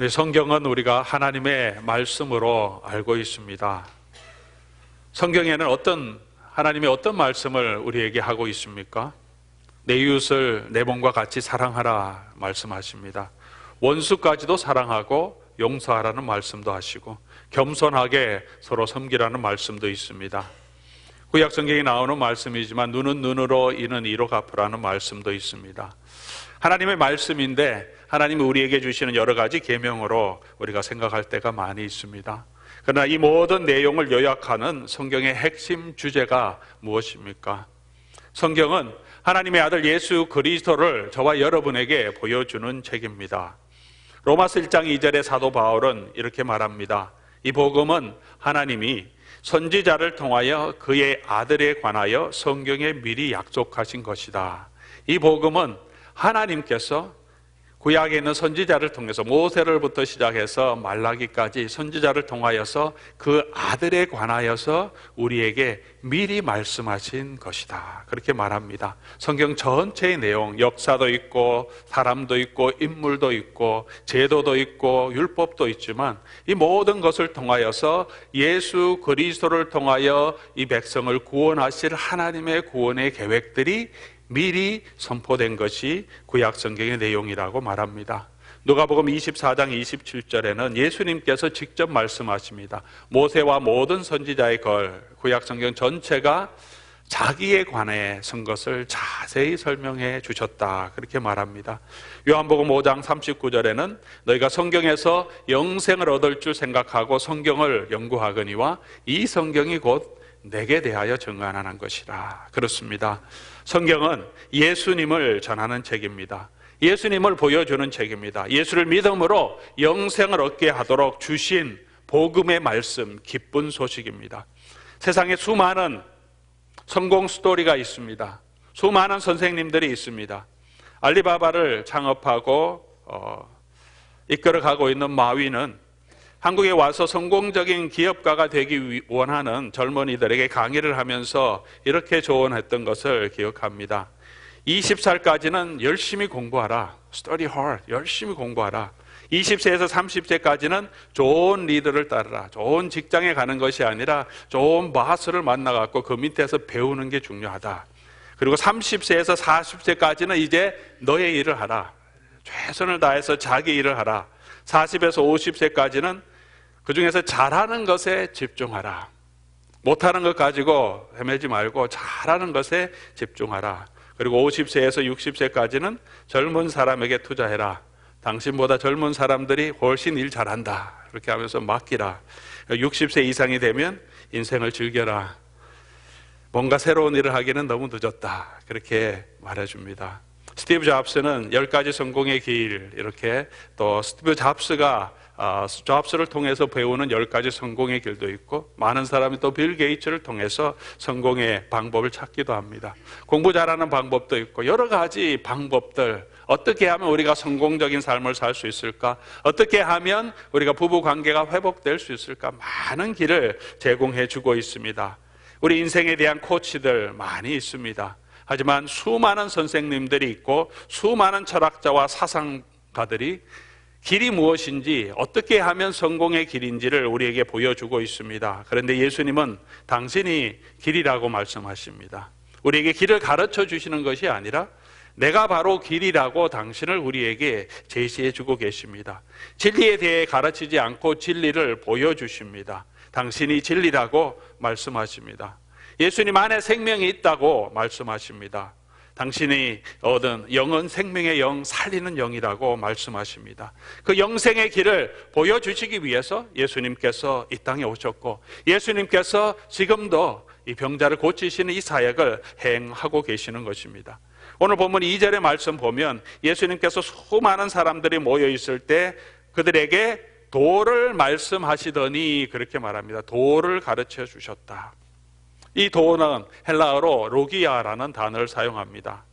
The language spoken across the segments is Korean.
성경은 우리가 하나님의 말씀으로 알고 있습니다. 성경에는 하나님의 어떤 말씀을 우리에게 하고 있습니까? 내 이웃을 내 몸과 같이 사랑하라 말씀하십니다. 원수까지도 사랑하고 용서하라는 말씀도 하시고 겸손하게 서로 섬기라는 말씀도 있습니다. 구약 성경에 나오는 말씀이지만 눈은 눈으로 이는 이로 갚으라는 말씀도 있습니다. 하나님의 말씀인데 하나님이 우리에게 주시는 여러 가지 계명으로 우리가 생각할 때가 많이 있습니다. 그러나 이 모든 내용을 요약하는 성경의 핵심 주제가 무엇입니까? 성경은 하나님의 아들 예수 그리스도를 저와 여러분에게 보여주는 책입니다. 로마서 1장 2절에 사도 바울은 이렇게 말합니다. 이 복음은 하나님이 선지자를 통하여 그의 아들에 관하여 성경에 미리 약속하신 것이다. 이 복음은 하나님께서 구약에 있는 선지자를 통해서 모세를부터 시작해서 말라기까지 선지자를 통하여서 그 아들에 관하여서 우리에게 미리 말씀하신 것이다. 그렇게 말합니다. 성경 전체의 내용, 역사도 있고 사람도 있고 인물도 있고 제도도 있고 율법도 있지만 이 모든 것을 통하여서 예수 그리스도를 통하여 이 백성을 구원하실 하나님의 구원의 계획들이 미리 선포된 것이 구약 성경의 내용이라고 말합니다. 누가복음 24장 27절에는 예수님께서 직접 말씀하십니다. 모세와 모든 선지자의 걸, 구약 성경 전체가 자기에 관해 쓴 것을 자세히 설명해 주셨다. 그렇게 말합니다. 요한복음 5장 39절에는 너희가 성경에서 영생을 얻을 줄 생각하고 성경을 연구하거니와 이 성경이 곧 내게 대하여 증언하는 것이라. 그렇습니다. 성경은 예수님을 전하는 책입니다. 예수님을 보여주는 책입니다. 예수를 믿음으로 영생을 얻게 하도록 주신 복음의 말씀, 기쁜 소식입니다. 세상에 수많은 성공 스토리가 있습니다. 수많은 선생님들이 있습니다. 알리바바를 창업하고 이끌어가고 있는 마윈은 한국에 와서 성공적인 기업가가 되기 원하는 젊은이들에게 강의를 하면서 이렇게 조언했던 것을 기억합니다. 20살까지는 열심히 공부하라. Study hard. 열심히 공부하라. 20세에서 30세까지는 좋은 리더를 따르라. 좋은 직장에 가는 것이 아니라 좋은 바스를 만나갖고 그 밑에서 배우는 게 중요하다. 그리고 30세에서 40세까지는 이제 너의 일을 하라. 최선을 다해서 자기 일을 하라. 40에서 50세까지는 그 중에서 잘하는 것에 집중하라. 못하는 것 가지고 헤매지 말고 잘하는 것에 집중하라. 그리고 50세에서 60세까지는 젊은 사람에게 투자해라. 당신보다 젊은 사람들이 훨씬 일 잘한다. 그렇게 하면서 맡기라. 60세 이상이 되면 인생을 즐겨라. 뭔가 새로운 일을 하기는 너무 늦었다. 그렇게 말해줍니다. 스티브 잡스는 10가지 성공의 길, 이렇게 또 스티브 잡스를 통해서 배우는 10가지 성공의 길도 있고 많은 사람이 또 빌 게이츠를 통해서 성공의 방법을 찾기도 합니다. 공부 잘하는 방법도 있고 여러 가지 방법들, 어떻게 하면 우리가 성공적인 삶을 살 수 있을까? 어떻게 하면 우리가 부부 관계가 회복될 수 있을까? 많은 길을 제공해 주고 있습니다. 우리 인생에 대한 코치들 많이 있습니다. 하지만 수많은 선생님들이 있고 수많은 철학자와 사상가들이 길이 무엇인지 어떻게 하면 성공의 길인지를 우리에게 보여주고 있습니다. 그런데 예수님은 당신이 길이라고 말씀하십니다. 우리에게 길을 가르쳐 주시는 것이 아니라 내가 바로 길이라고 당신을 우리에게 제시해 주고 계십니다. 진리에 대해 가르치지 않고 진리를 보여주십니다. 당신이 진리라고 말씀하십니다. 예수님 안에 생명이 있다고 말씀하십니다. 당신이 얻은 영은 생명의 영, 살리는 영이라고 말씀하십니다. 그 영생의 길을 보여주시기 위해서 예수님께서 이 땅에 오셨고 예수님께서 지금도 이 병자를 고치시는 이 사역을 행하고 계시는 것입니다. 오늘 본문 2절의 말씀 보면 예수님께서 수많은 사람들이 모여 있을 때 그들에게 도를 말씀하시더니 그렇게 말합니다. 도를 가르쳐 주셨다. 이 도는 헬라어로 로기아라는 단어를 사용합니다.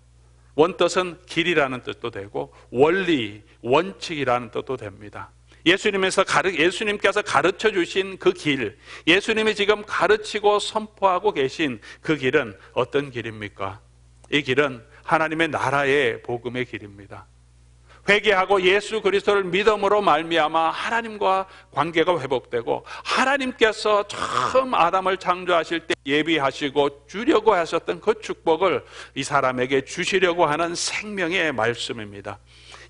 원뜻은 길이라는 뜻도 되고 원리, 원칙이라는 뜻도 됩니다. 예수님께서 가르쳐 주신 그 길, 예수님이 지금 가르치고 선포하고 계신 그 길은 어떤 길입니까? 이 길은 하나님의 나라의 복음의 길입니다. 회개하고 예수 그리스도를 믿음으로 말미암아 하나님과 관계가 회복되고, 하나님께서 처음 아담을 창조하실 때 예비하시고 주려고 하셨던 그 축복을 이 사람에게 주시려고 하는 생명의 말씀입니다.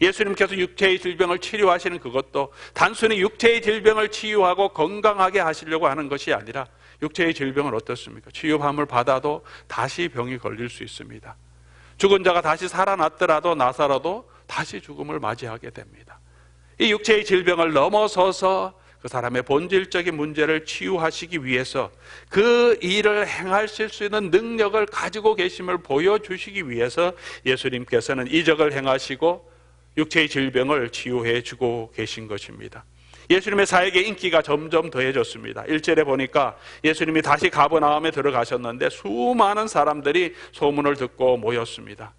예수님께서 육체의 질병을 치료하시는 그것도 단순히 육체의 질병을 치유하고 건강하게 하시려고 하는 것이 아니라, 육체의 질병은 어떻습니까? 치유함을 받아도 다시 병이 걸릴 수 있습니다. 죽은 자가 다시 살아났더라도 나사로도 다시 죽음을 맞이하게 됩니다. 이 육체의 질병을 넘어서서 그 사람의 본질적인 문제를 치유하시기 위해서, 그 일을 행하실 수 있는 능력을 가지고 계심을 보여주시기 위해서 예수님께서는 이적을 행하시고 육체의 질병을 치유해 주고 계신 것입니다. 예수님의 사역의 인기가 점점 더해졌습니다. 1절에 보니까 예수님이 다시 가버나움에 들어가셨는데 수많은 사람들이 소문을 듣고 모였습니다.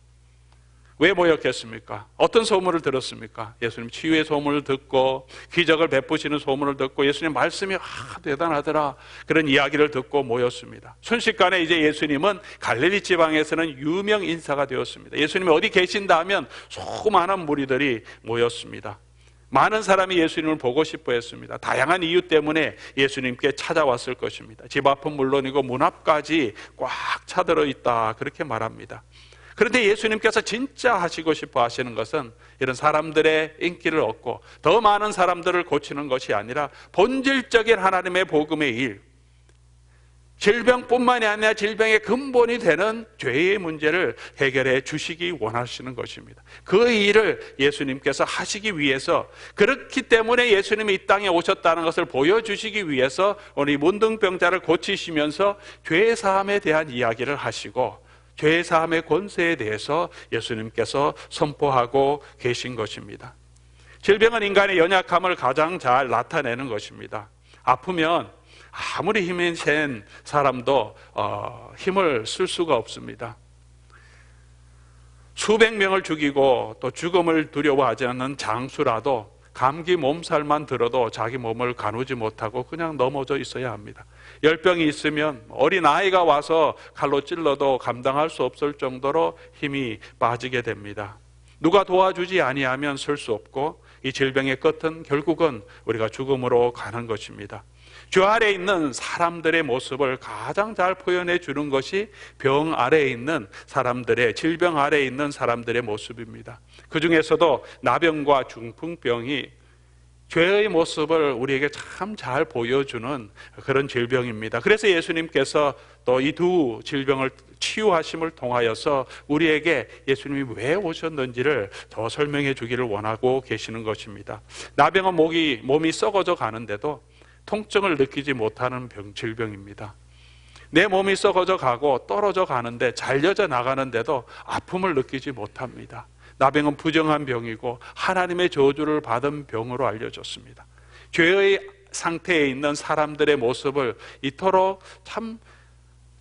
왜 모였겠습니까? 어떤 소문을 들었습니까? 예수님 치유의 소문을 듣고, 기적을 베푸시는 소문을 듣고, 예수님 말씀이 대단하더라, 그런 이야기를 듣고 모였습니다. 순식간에 이제 예수님은 갈릴리 지방에서는 유명 인사가 되었습니다. 예수님이 어디 계신다 하면 수많은 무리들이 모였습니다. 많은 사람이 예수님을 보고 싶어 했습니다. 다양한 이유 때문에 예수님께 찾아왔을 것입니다. 집 앞은 물론이고 문 앞까지 꽉 차들어 있다, 그렇게 말합니다. 그런데 예수님께서 진짜 하시고 싶어 하시는 것은 이런 사람들의 인기를 얻고 더 많은 사람들을 고치는 것이 아니라 본질적인 하나님의 복음의 일, 질병뿐만이 아니라 질병의 근본이 되는 죄의 문제를 해결해 주시기 원하시는 것입니다. 그 일을 예수님께서 하시기 위해서, 그렇기 때문에 예수님이 이 땅에 오셨다는 것을 보여주시기 위해서 오늘 이 문둥병자를 고치시면서 죄 사함에 대한 이야기를 하시고, 죄 사함의 권세에 대해서 예수님께서 선포하고 계신 것입니다. 질병은 인간의 연약함을 가장 잘 나타내는 것입니다. 아프면 아무리 힘이 센 사람도 힘을 쓸 수가 없습니다. 수백 명을 죽이고 또 죽음을 두려워하지 않는 장수라도 감기 몸살만 들어도 자기 몸을 가누지 못하고 그냥 넘어져 있어야 합니다. 열병이 있으면 어린아이가 와서 칼로 찔러도 감당할 수 없을 정도로 힘이 빠지게 됩니다. 누가 도와주지 아니하면 설 수 없고, 이 질병의 끝은 결국은 우리가 죽음으로 가는 것입니다. 주 아래에 있는 사람들의 모습을 가장 잘 표현해 주는 것이 병 아래에 있는 사람들의, 질병 아래에 있는 사람들의 모습입니다. 그 중에서도 나병과 중풍병이 죄의 모습을 우리에게 참 잘 보여주는 그런 질병입니다. 그래서 예수님께서 또 이 두 질병을 치유하심을 통하여서 우리에게 예수님이 왜 오셨는지를 더 설명해 주기를 원하고 계시는 것입니다. 나병은 몸이 썩어져 가는데도 통증을 느끼지 못하는 질병입니다. 내 몸이 썩어져 가고 떨어져 가는데, 잘려져 나가는데도 아픔을 느끼지 못합니다. 나병은 부정한 병이고 하나님의 저주를 받은 병으로 알려졌습니다. 죄의 상태에 있는 사람들의 모습을 이토록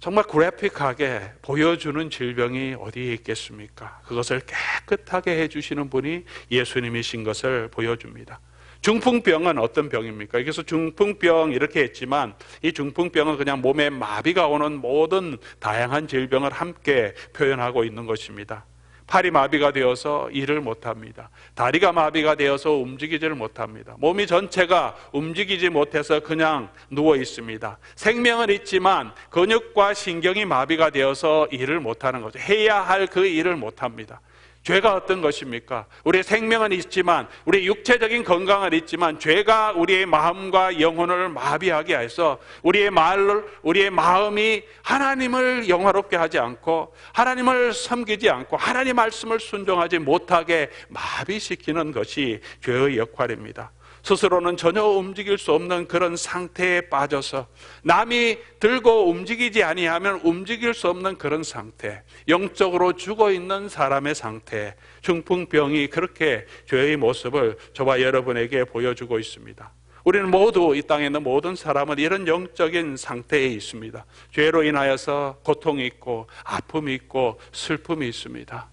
정말 그래픽하게 보여주는 질병이 어디에 있겠습니까? 그것을 깨끗하게 해주시는 분이 예수님이신 것을 보여줍니다. 중풍병은 어떤 병입니까? 그래서 중풍병 이렇게 했지만, 이 중풍병은 그냥 몸에 마비가 오는 모든 다양한 질병을 함께 표현하고 있는 것입니다. 팔이 마비가 되어서 일을 못합니다. 다리가 마비가 되어서 움직이지를 못합니다. 몸이 전체가 움직이지 못해서 그냥 누워 있습니다. 생명은 있지만 근육과 신경이 마비가 되어서 일을 못하는 거죠. 해야 할 그 일을 못합니다. 죄가 어떤 것입니까? 우리의 생명은 있지만, 우리의 육체적인 건강은 있지만, 죄가 우리의 마음과 영혼을 마비하게 해서 우리의 마음이 하나님을 영화롭게 하지 않고, 하나님을 섬기지 않고, 하나님의 말씀을 순종하지 못하게 마비시키는 것이 죄의 역할입니다. 스스로는 전혀 움직일 수 없는 그런 상태에 빠져서, 남이 들고 움직이지 아니하면 움직일 수 없는 그런 상태, 영적으로 죽어있는 사람의 상태, 중풍병이 그렇게 죄의 모습을 저와 여러분에게 보여주고 있습니다. 우리는 모두, 이 땅에 있는 모든 사람은 이런 영적인 상태에 있습니다. 죄로 인하여서 고통이 있고 아픔이 있고 슬픔이 있습니다.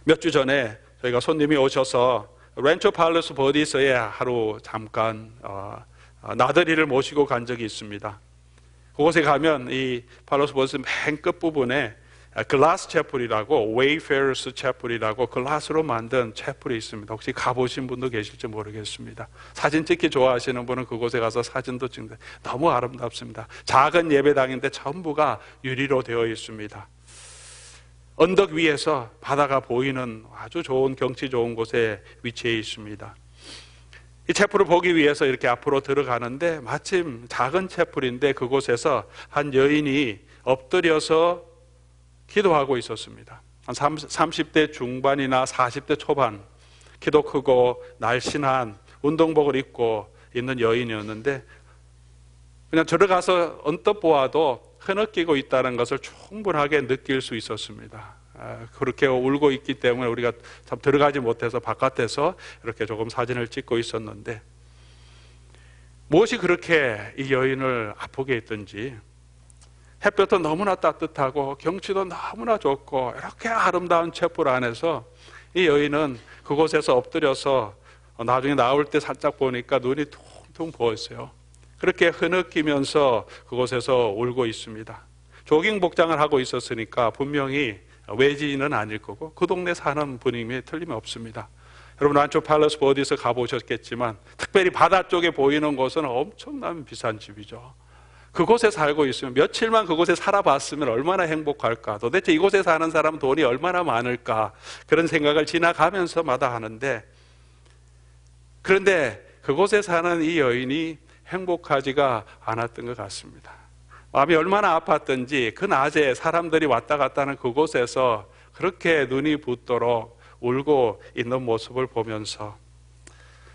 몇 주 전에 저희가 손님이 오셔서 렌초 팔로스 버디서에 하루 잠깐 나들이를 모시고 간 적이 있습니다. 그곳에 가면 이 팔로스 버디스 맨 끝부분에 글라스 채플이라고, 웨이페어스 채플이라고 글라스로 만든 채플이 있습니다. 혹시 가보신 분도 계실지 모르겠습니다. 사진 찍기 좋아하시는 분은 그곳에 가서 사진도 찍는데 너무 아름답습니다. 작은 예배당인데 전부가 유리로 되어 있습니다. 언덕 위에서 바다가 보이는 아주 좋은 경치 좋은 곳에 위치해 있습니다. 이 채플을 보기 위해서 이렇게 앞으로 들어가는데 마침 작은 채플인데 그곳에서 한 여인이 엎드려서 기도하고 있었습니다. 한 30대 중반이나 40대 초반, 키도 크고 날씬한 운동복을 입고 있는 여인이었는데 그냥 들어가서 언뜻 보아도 흐느끼고 있다는 것을 충분하게 느낄 수 있었습니다. 그렇게 울고 있기 때문에 우리가 참 들어가지 못해서 바깥에서 이렇게 조금 사진을 찍고 있었는데 무엇이 그렇게 이 여인을 아프게 했던지, 햇볕도 너무나 따뜻하고 경치도 너무나 좋고 이렇게 아름다운 채플 안에서 이 여인은 그곳에서 엎드려서 나중에 나올 때 살짝 보니까 눈이 퉁퉁 부었어요. 그렇게 흐느끼면서 그곳에서 울고 있습니다. 조깅 복장을 하고 있었으니까 분명히 외지인은 아닐 거고 그 동네 사는 분임이 틀림없습니다. 여러분 란초 팔러스 보디에서 가보셨겠지만 특별히 바다 쪽에 보이는 곳은 엄청난 비싼 집이죠. 그곳에 살고 있으면 며칠만 그곳에 살아봤으면 얼마나 행복할까, 도대체 이곳에 사는 사람은 돈이 얼마나 많을까, 그런 생각을 지나가면서마다 하는데, 그런데 그곳에 사는 이 여인이 행복하지가 않았던 것 같습니다. 마음이 얼마나 아팠던지 그 낮에 사람들이 왔다 갔다 하는 그곳에서 그렇게 눈이 붓도록 울고 있는 모습을 보면서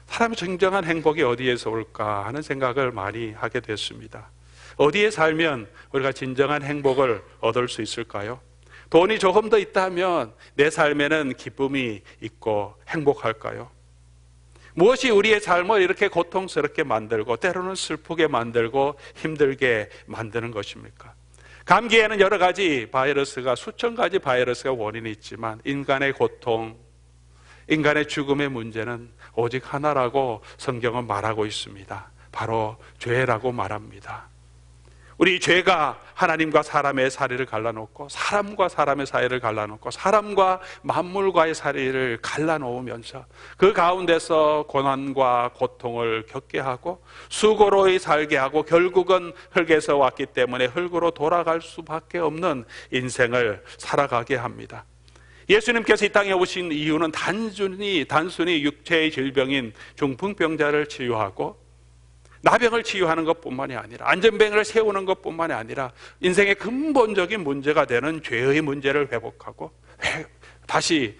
사람의 진정한 행복이 어디에서 올까 하는 생각을 많이 하게 됐습니다. 어디에 살면 우리가 진정한 행복을 얻을 수 있을까요? 돈이 조금 더 있다면 내 삶에는 기쁨이 있고 행복할까요? 무엇이 우리의 삶을 이렇게 고통스럽게 만들고 때로는 슬프게 만들고 힘들게 만드는 것입니까? 감기에는 여러 가지 바이러스가, 수천 가지 바이러스가 원인이 있지만 인간의 고통, 인간의 죽음의 문제는 오직 하나라고 성경은 말하고 있습니다. 바로 죄라고 말합니다. 우리 죄가 하나님과 사람의 사이를 갈라놓고 사람과 사람의 사이를 갈라놓고 사람과 만물과의 사이를 갈라놓으면서 그 가운데서 고난과 고통을 겪게 하고 수고로이 살게 하고 결국은 흙에서 왔기 때문에 흙으로 돌아갈 수밖에 없는 인생을 살아가게 합니다. 예수님께서 이 땅에 오신 이유는 단순히 육체의 질병인 중풍병자를 치유하고 나병을 치유하는 것뿐만이 아니라 안전뱅이를 세우는 것뿐만이 아니라 인생의 근본적인 문제가 되는 죄의 문제를 회복하고 다시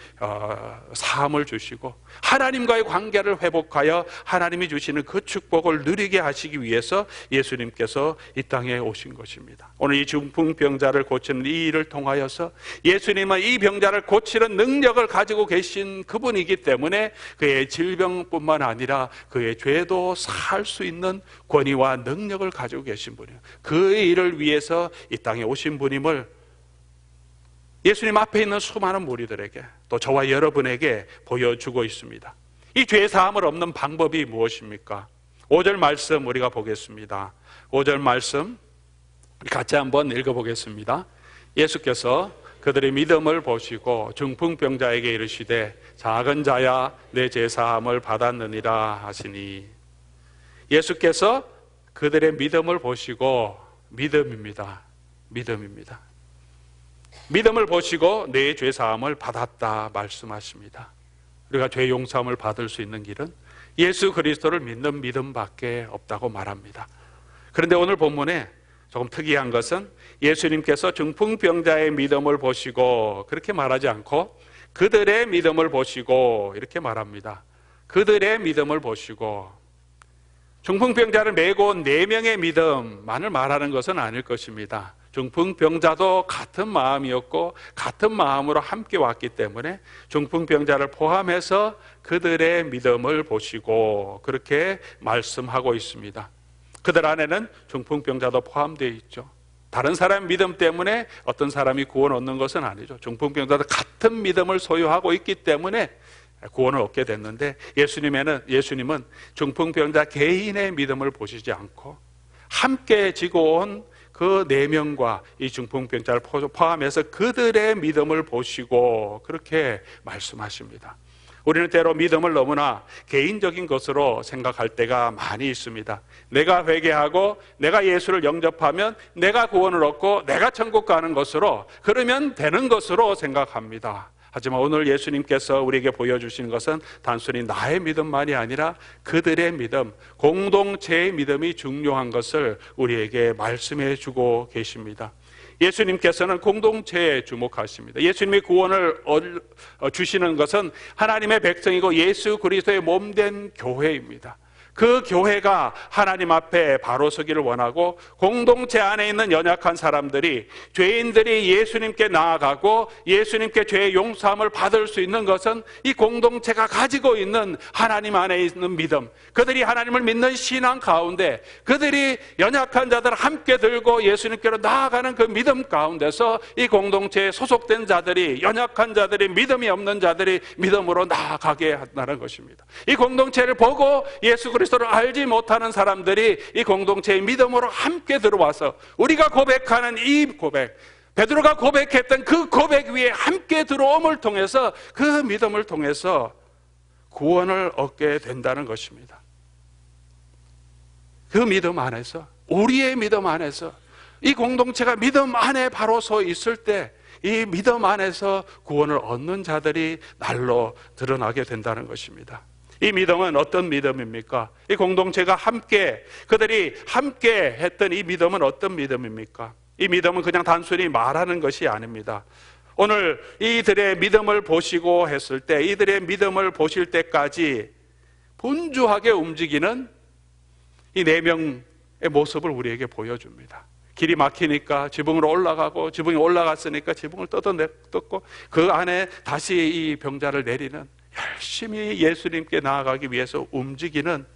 사함을 주시고 하나님과의 관계를 회복하여 하나님이 주시는 그 축복을 누리게 하시기 위해서 예수님께서 이 땅에 오신 것입니다. 오늘 이 중풍병자를 고치는 이 일을 통하여서 예수님은 이 병자를 고치는 능력을 가지고 계신 그분이기 때문에 그의 질병뿐만 아니라 그의 죄도 살 수 있는 권위와 능력을 가지고 계신 분이에요. 그의 일을 위해서 이 땅에 오신 분임을 예수님 앞에 있는 수많은 무리들에게 또 저와 여러분에게 보여주고 있습니다. 이 죄 사함을 얻는 방법이 무엇입니까? 5절 말씀 우리가 보겠습니다. 5절 말씀 같이 한번 읽어보겠습니다. 예수께서 그들의 믿음을 보시고 중풍병자에게 이르시되 작은 자야 내 죄 사함을 받았느니라 하시니, 예수께서 그들의 믿음을 보시고, 믿음입니다. 믿음을 보시고 내 죄 사함을 받았다 말씀하십니다. 우리가 죄 용서함을 받을 수 있는 길은 예수 그리스도를 믿는 믿음밖에 없다고 말합니다. 그런데 오늘 본문에 조금 특이한 것은 예수님께서 중풍병자의 믿음을 보시고 그렇게 말하지 않고 그들의 믿음을 보시고 이렇게 말합니다. 그들의 믿음을 보시고, 중풍병자를 메고 온 4명의 믿음만을 말하는 것은 아닐 것입니다. 중풍병자도 같은 마음이었고 같은 마음으로 함께 왔기 때문에 중풍병자를 포함해서 그들의 믿음을 보시고 그렇게 말씀하고 있습니다. 그들 안에는 중풍병자도 포함되어 있죠. 다른 사람의 믿음 때문에 어떤 사람이 구원 얻는 것은 아니죠. 중풍병자도 같은 믿음을 소유하고 있기 때문에 구원을 얻게 됐는데, 예수님은 중풍병자 개인의 믿음을 보시지 않고 함께 지고 온 그 4명과 이 중풍병자를 포함해서 그들의 믿음을 보시고 그렇게 말씀하십니다. 우리는 때로 믿음을 너무나 개인적인 것으로 생각할 때가 많이 있습니다. 내가 회개하고 내가 예수를 영접하면 내가 구원을 얻고 내가 천국 가는 것으로, 그러면 되는 것으로 생각합니다. 하지만 오늘 예수님께서 우리에게 보여주시는 것은 단순히 나의 믿음만이 아니라 그들의 믿음, 공동체의 믿음이 중요한 것을 우리에게 말씀해 주고 계십니다. 예수님께서는 공동체에 주목하십니다. 예수님이 구원을 주시는 것은 하나님의 백성이고 예수 그리스도의 몸된 교회입니다. 그 교회가 하나님 앞에 바로 서기를 원하고, 공동체 안에 있는 연약한 사람들이, 죄인들이 예수님께 나아가고 예수님께 죄의 용서함을 받을 수 있는 것은 이 공동체가 가지고 있는 하나님 안에 있는 믿음, 그들이 하나님을 믿는 신앙 가운데 그들이 연약한 자들을 함께 들고 예수님께로 나아가는 그 믿음 가운데서 이 공동체에 소속된 자들이, 연약한 자들이, 믿음이 없는 자들이 믿음으로 나아가게 한다는 것입니다. 이 공동체를 보고 예수 그리스도를 알지 못하는 사람들이 이 공동체의 믿음으로 함께 들어와서 우리가 고백하는 이 고백, 베드로가 고백했던 그 고백 위에 함께 들어옴을 통해서 그 믿음을 통해서 구원을 얻게 된다는 것입니다. 그 믿음 안에서, 우리의 믿음 안에서, 이 공동체가 믿음 안에 바로 서 있을 때 이 믿음 안에서 구원을 얻는 자들이 날로 드러나게 된다는 것입니다. 이 믿음은 어떤 믿음입니까? 이 공동체가 함께, 그들이 함께 했던 이 믿음은 어떤 믿음입니까? 이 믿음은 그냥 단순히 말하는 것이 아닙니다. 오늘 이들의 믿음을 보시고 했을 때, 이들의 믿음을 보실 때까지 분주하게 움직이는 이 4명의 모습을 우리에게 보여줍니다. 길이 막히니까 지붕으로 올라가고, 지붕이 올라갔으니까 지붕을 뜯고, 그 안에 다시 이 병자를 내리는, 열심히 예수님께 나아가기 위해서 움직이는,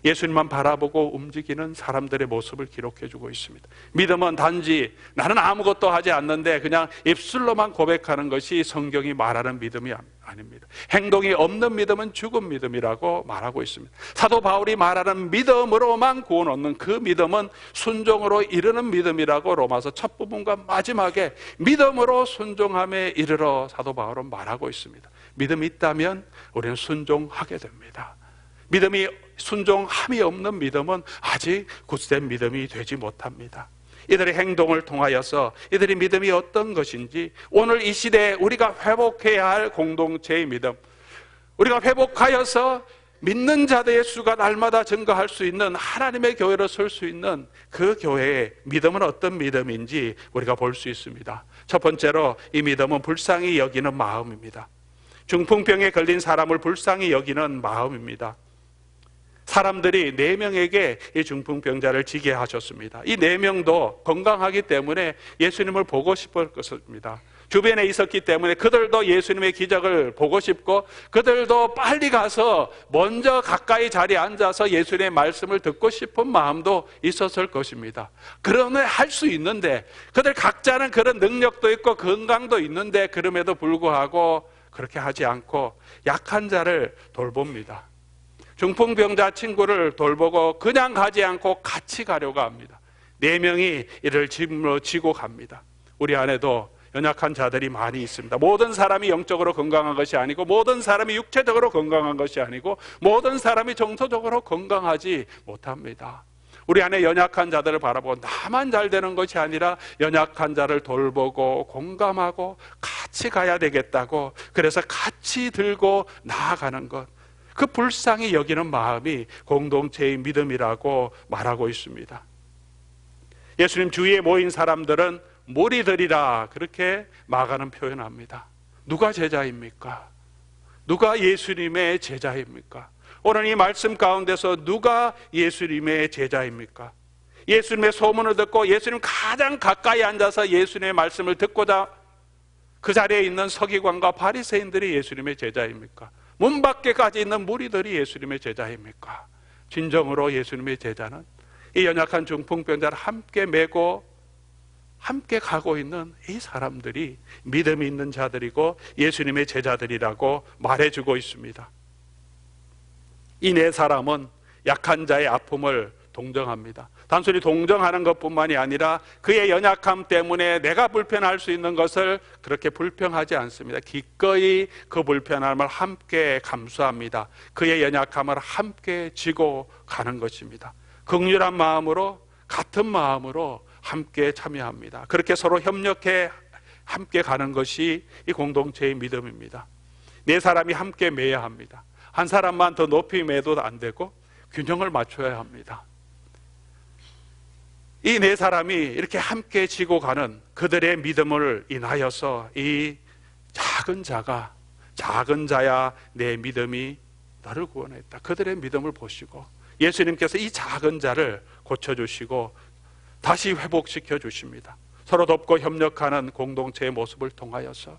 예수님만 바라보고 움직이는 사람들의 모습을 기록해주고 있습니다. 믿음은 단지 나는 아무것도 하지 않는데 그냥 입술로만 고백하는 것이 성경이 말하는 믿음이 아닙니다. 행동이 없는 믿음은 죽은 믿음이라고 말하고 있습니다. 사도 바울이 말하는 믿음으로만 구원 얻는 그 믿음은 순종으로 이르는 믿음이라고 로마서 첫 부분과 마지막에 믿음으로 순종함에 이르러 사도 바울은 말하고 있습니다. 믿음이 있다면 우리는 순종하게 됩니다. 믿음이, 순종함이 없는 믿음은 아직 굳센 믿음이 되지 못합니다. 이들의 행동을 통하여서 이들의 믿음이 어떤 것인지, 오늘 이 시대에 우리가 회복해야 할 공동체의 믿음, 우리가 회복하여서 믿는 자들의 수가 날마다 증가할 수 있는 하나님의 교회로 설 수 있는 그 교회의 믿음은 어떤 믿음인지 우리가 볼 수 있습니다. 첫 번째로 이 믿음은 불쌍히 여기는 마음입니다. 중풍병에 걸린 사람을 불쌍히 여기는 마음입니다. 사람들이 4명에게 이 중풍병자를 지게 하셨습니다. 이 4명도 건강하기 때문에 예수님을 보고 싶었습니다. 주변에 있었기 때문에 그들도 예수님의 기적을 보고 싶고, 그들도 빨리 가서 먼저 가까이 자리에 앉아서 예수님의 말씀을 듣고 싶은 마음도 있었을 것입니다. 그러면 할 수 있는데, 그들 각자는 그런 능력도 있고 건강도 있는데 그럼에도 불구하고 그렇게 하지 않고 약한 자를 돌봅니다. 중풍병자 친구를 돌보고 그냥 가지 않고 같이 가려고 합니다. 4명이 이를 짐으로 지고 갑니다. 우리 안에도 연약한 자들이 많이 있습니다. 모든 사람이 영적으로 건강한 것이 아니고, 모든 사람이 육체적으로 건강한 것이 아니고, 모든 사람이 정서적으로 건강하지 못합니다. 우리 안에 연약한 자들을 바라보고 나만 잘 되는 것이 아니라 연약한 자를 돌보고 공감하고 같이 가야 되겠다고, 그래서 같이 들고 나아가는 것, 그 불쌍히 여기는 마음이 공동체의 믿음이라고 말하고 있습니다. 예수님 주위에 모인 사람들은 무리들이라 그렇게 마가는 표현합니다. 누가 제자입니까? 누가 예수님의 제자입니까? 오늘 이 말씀 가운데서 누가 예수님의 제자입니까? 예수님의 소문을 듣고 예수님 가장 가까이 앉아서 예수님의 말씀을 듣고자 그 자리에 있는 서기관과 바리새인들이 예수님의 제자입니까? 문 밖에까지 있는 무리들이 예수님의 제자입니까? 진정으로 예수님의 제자는 이 연약한 중풍병자를 함께 메고 함께 가고 있는 이 사람들이 믿음이 있는 자들이고 예수님의 제자들이라고 말해주고 있습니다. 이 4사람은 약한 자의 아픔을 동정합니다. 단순히 동정하는 것뿐만이 아니라 그의 연약함 때문에 내가 불편할 수 있는 것을 그렇게 불평하지 않습니다. 기꺼이 그 불편함을 함께 감수합니다. 그의 연약함을 함께 지고 가는 것입니다. 긍휼한 마음으로, 같은 마음으로 함께 참여합니다. 그렇게 서로 협력해 함께 가는 것이 이 공동체의 믿음입니다. 네 사람이 함께 매야 합니다. 한 사람만 더 높이 매도 안 되고 균형을 맞춰야 합니다. 이 네 사람이 이렇게 함께 지고 가는 그들의 믿음을 인하여서 이 작은 자야 내 믿음이 너를 구원했다. 그들의 믿음을 보시고 예수님께서 이 작은 자를 고쳐주시고 다시 회복시켜 주십니다. 서로 돕고 협력하는 공동체의 모습을 통하여서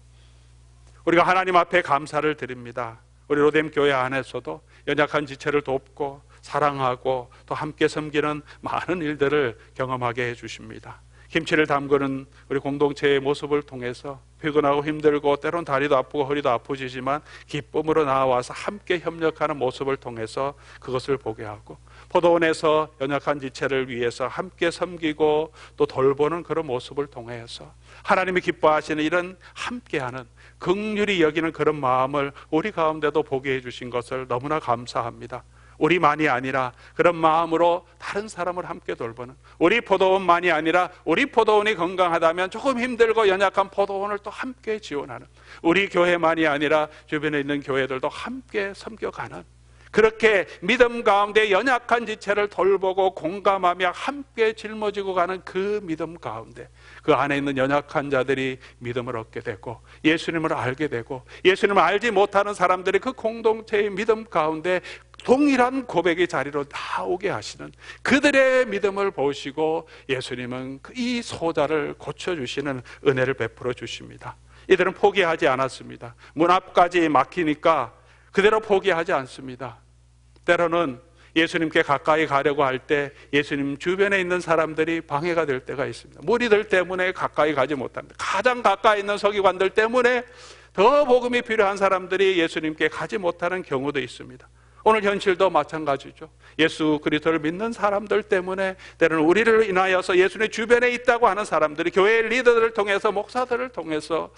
우리가 하나님 앞에 감사를 드립니다. 우리 로뎀 교회 안에서도 연약한 지체를 돕고 사랑하고 또 함께 섬기는 많은 일들을 경험하게 해주십니다. 김치를 담그는 우리 공동체의 모습을 통해서 피곤하고 힘들고 때론 다리도 아프고 허리도 아프지만 기쁨으로 나와서 함께 협력하는 모습을 통해서 그것을 보게 하고, 포도원에서 연약한 지체를 위해서 함께 섬기고 또 돌보는 그런 모습을 통해서 하나님이 기뻐하시는 이런 함께하는 긍휼히 여기는 그런 마음을 우리 가운데도 보게 해주신 것을 너무나 감사합니다. 우리만이 아니라 그런 마음으로 다른 사람을 함께 돌보는, 우리 포도원만이 아니라 우리 포도원이 건강하다면 조금 힘들고 연약한 포도원을 또 함께 지원하는, 우리 교회만이 아니라 주변에 있는 교회들도 함께 섬겨가는, 그렇게 믿음 가운데 연약한 지체를 돌보고 공감하며 함께 짊어지고 가는 그 믿음 가운데 그 안에 있는 연약한 자들이 믿음을 얻게 되고 예수님을 알게 되고, 예수님을 알지 못하는 사람들이 그 공동체의 믿음 가운데 동일한 고백의 자리로 나오게 하시는 그들의 믿음을 보시고 예수님은 이 소자를 고쳐주시는 은혜를 베풀어 주십니다. 이들은 포기하지 않았습니다. 문 앞까지 막히니까 그대로 포기하지 않습니다. 때로는 예수님께 가까이 가려고 할 때 예수님 주변에 있는 사람들이 방해가 될 때가 있습니다. 무리들 때문에 가까이 가지 못합니다. 가장 가까이 있는 서기관들 때문에 더 복음이 필요한 사람들이 예수님께 가지 못하는 경우도 있습니다. 오늘 현실도 마찬가지죠. 예수 그리스도를 믿는 사람들 때문에 때로는 우리를 인하여서 예수님 주변에 있다고 하는 사람들이 교회의 리더들을 통해서, 목사들을 통해서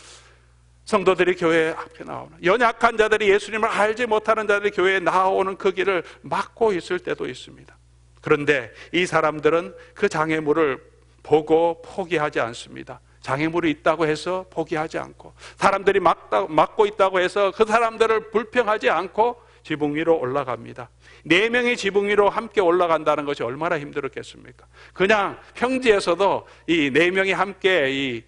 성도들이 교회 앞에 나오는, 연약한 자들이 예수님을 알지 못하는 자들이 교회에 나오는 그 길을 막고 있을 때도 있습니다. 그런데 이 사람들은 그 장애물을 보고 포기하지 않습니다. 장애물이 있다고 해서 포기하지 않고, 사람들이 막고 있다고 해서 그 사람들을 불평하지 않고 지붕 위로 올라갑니다. 4명이 지붕 위로 함께 올라간다는 것이 얼마나 힘들었겠습니까? 그냥 평지에서도 이 4명이 함께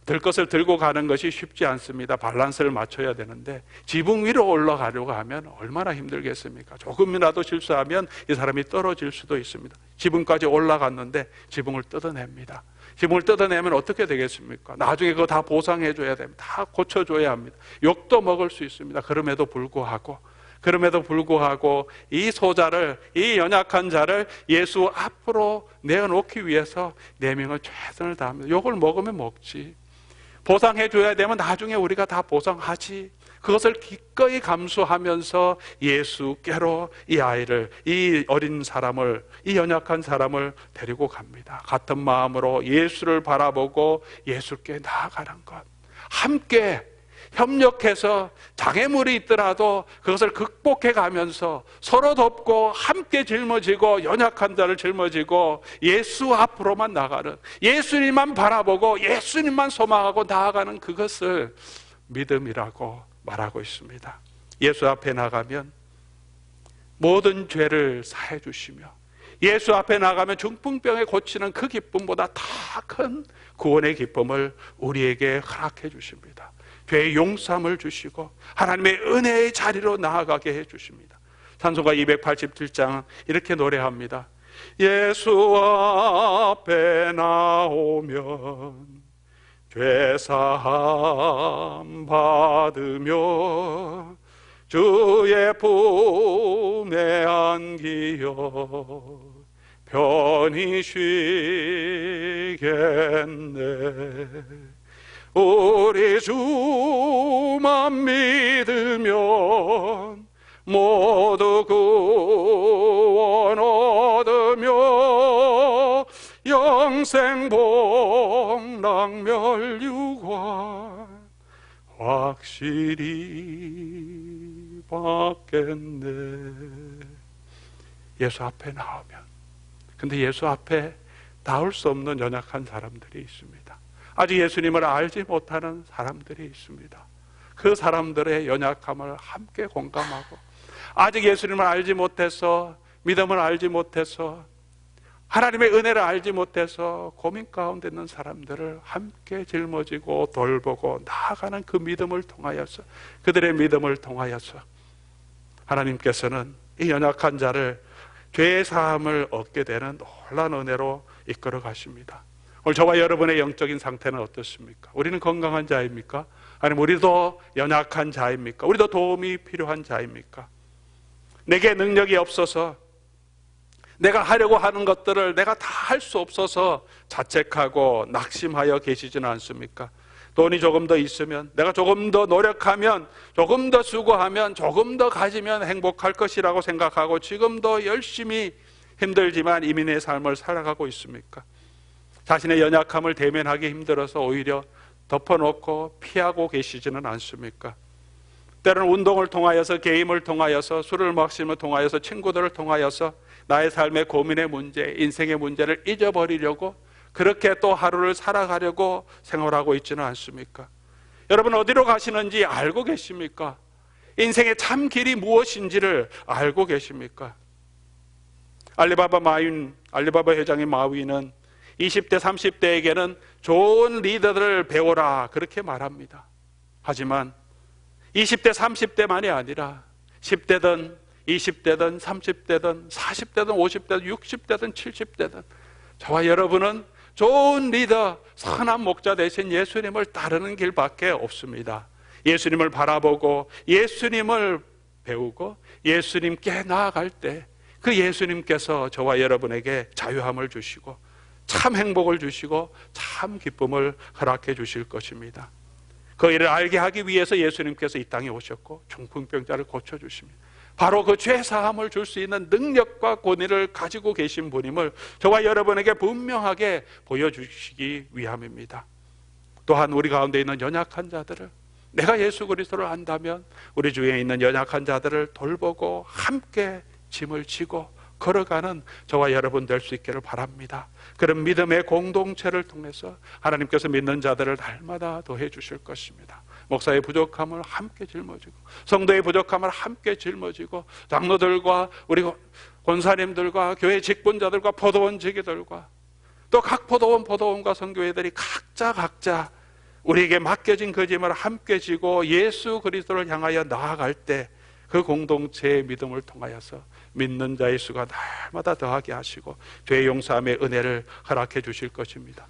들 것을 들고 가는 것이 쉽지 않습니다. 밸런스를 맞춰야 되는데 지붕 위로 올라가려고 하면 얼마나 힘들겠습니까? 조금이라도 실수하면 이 사람이 떨어질 수도 있습니다. 지붕까지 올라갔는데 지붕을 뜯어냅니다. 지붕을 뜯어내면 어떻게 되겠습니까? 나중에 그거 다 보상해 줘야 됩니다. 다 고쳐줘야 합니다. 욕도 먹을 수 있습니다. 그럼에도 불구하고 이 소자를, 이 연약한 자를 예수 앞으로 내어놓기 위해서 4명은 최선을 다합니다. 욕을 먹으면 먹지, 보상해 줘야 되면 나중에 우리가 다 보상하지, 그것을 기꺼이 감수하면서 예수께로 이 아이를, 이 어린 사람을, 이 연약한 사람을 데리고 갑니다. 같은 마음으로 예수를 바라보고 예수께 나아가는 것, 함께 협력해서 장애물이 있더라도 그것을 극복해 가면서 서로 돕고 함께 짊어지고 연약한 자를 짊어지고 예수 앞으로만 나가는, 예수님만 바라보고 예수님만 소망하고 나아가는 그것을 믿음이라고 말하고 있습니다. 예수 앞에 나가면 모든 죄를 사해 주시며 예수 앞에 나가면 중풍병에 고치는 그 기쁨보다 더 큰 구원의 기쁨을 우리에게 허락해 주십니다. 죄의 용서함을 주시고 하나님의 은혜의 자리로 나아가게 해주십니다. 찬송가 287장 이렇게 노래합니다. 예수 앞에 나오면 죄사함 받으며 주의 품에 안기어 편히 쉬겠네. 우리 주만 믿으면 모두 구원 평생 복락멸류관 확실히 받겠네. 예수 앞에 나오면. 근데 예수 앞에 나올 수 없는 연약한 사람들이 있습니다. 아직 예수님을 알지 못하는 사람들이 있습니다. 그 사람들의 연약함을 함께 공감하고, 아직 예수님을 알지 못해서, 믿음을 알지 못해서, 하나님의 은혜를 알지 못해서 고민 가운데 있는 사람들을 함께 짊어지고 돌보고 나아가는 그 믿음을 통하여서, 그들의 믿음을 통하여서 하나님께서는 이 연약한 자를 죄의 사함을 얻게 되는 놀라운 은혜로 이끌어 가십니다. 오늘 저와 여러분의 영적인 상태는 어떻습니까? 우리는 건강한 자입니까? 아니면 우리도 연약한 자입니까? 우리도 도움이 필요한 자입니까? 내게 능력이 없어서, 내가 하려고 하는 것들을 내가 다 할 수 없어서 자책하고 낙심하여 계시지는 않습니까? 돈이 조금 더 있으면, 내가 조금 더 노력하면, 조금 더 수고하면, 조금 더 가지면 행복할 것이라고 생각하고 지금도 열심히 힘들지만 이민의 삶을 살아가고 있습니까? 자신의 연약함을 대면하기 힘들어서 오히려 덮어놓고 피하고 계시지는 않습니까? 때로는 운동을 통하여서, 게임을 통하여서, 술을 마심을 통하여서, 친구들을 통하여서 나의 삶의 고민의 문제, 인생의 문제를 잊어버리려고 그렇게 또 하루를 살아가려고 생활하고 있지는 않습니까? 여러분 어디로 가시는지 알고 계십니까? 인생의 참 길이 무엇인지를 알고 계십니까? 알리바바 회장의 마윈은 20대, 30대에게는 좋은 리더들을 배워라 그렇게 말합니다. 하지만 20대, 30대만이 아니라 10대든 20대든 30대든 40대든 50대든 60대든 70대든 저와 여러분은 좋은 리더, 선한 목자 대신 예수님을 따르는 길밖에 없습니다. 예수님을 바라보고 예수님을 배우고 예수님께 나아갈 때 그 예수님께서 저와 여러분에게 자유함을 주시고 참 행복을 주시고 참 기쁨을 허락해 주실 것입니다. 그 일을 알게 하기 위해서 예수님께서 이 땅에 오셨고 중풍병자를 고쳐주십니다. 바로 그 죄사함을 줄 수 있는 능력과 권위를 가지고 계신 분임을 저와 여러분에게 분명하게 보여주시기 위함입니다. 또한 우리 가운데 있는 연약한 자들을, 내가 예수 그리스도를 안다면 우리 주위에 있는 연약한 자들을 돌보고 함께 짐을 지고 걸어가는 저와 여러분 될 수 있기를 바랍니다. 그런 믿음의 공동체를 통해서 하나님께서 믿는 자들을 날마다 더해 주실 것입니다. 목사의 부족함을 함께 짊어지고, 성도의 부족함을 함께 짊어지고, 장로들과 우리 권사님들과 교회 직분자들과 포도원 지기들과 또 각 포도원과 선교회들이 각자 우리에게 맡겨진 그 짐을 함께 지고 예수 그리스도를 향하여 나아갈 때 그 공동체의 믿음을 통하여서 믿는 자의 수가 날마다 더하게 하시고 죄 용서함의 은혜를 허락해 주실 것입니다.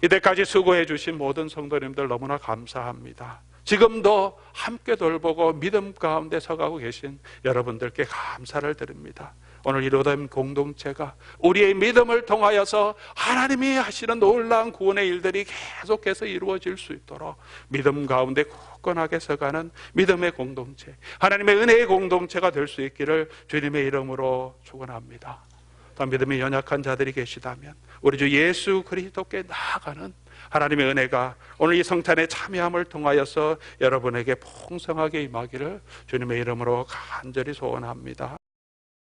이때까지 수고해 주신 모든 성도님들 너무나 감사합니다. 지금도 함께 돌보고 믿음 가운데 서가고 계신 여러분들께 감사를 드립니다. 오늘 이루어진 공동체가 우리의 믿음을 통하여서 하나님이 하시는 놀라운 구원의 일들이 계속해서 이루어질 수 있도록 믿음 가운데 굳건하게 서가는 믿음의 공동체, 하나님의 은혜의 공동체가 될 수 있기를 주님의 이름으로 축원합니다. 또 믿음이 연약한 자들이 계시다면 우리 주 예수 그리스도께 나아가는 하나님의 은혜가 오늘 이 성찬에 참여함을 통하여서 여러분에게 풍성하게 임하기를 주님의 이름으로 간절히 소원합니다.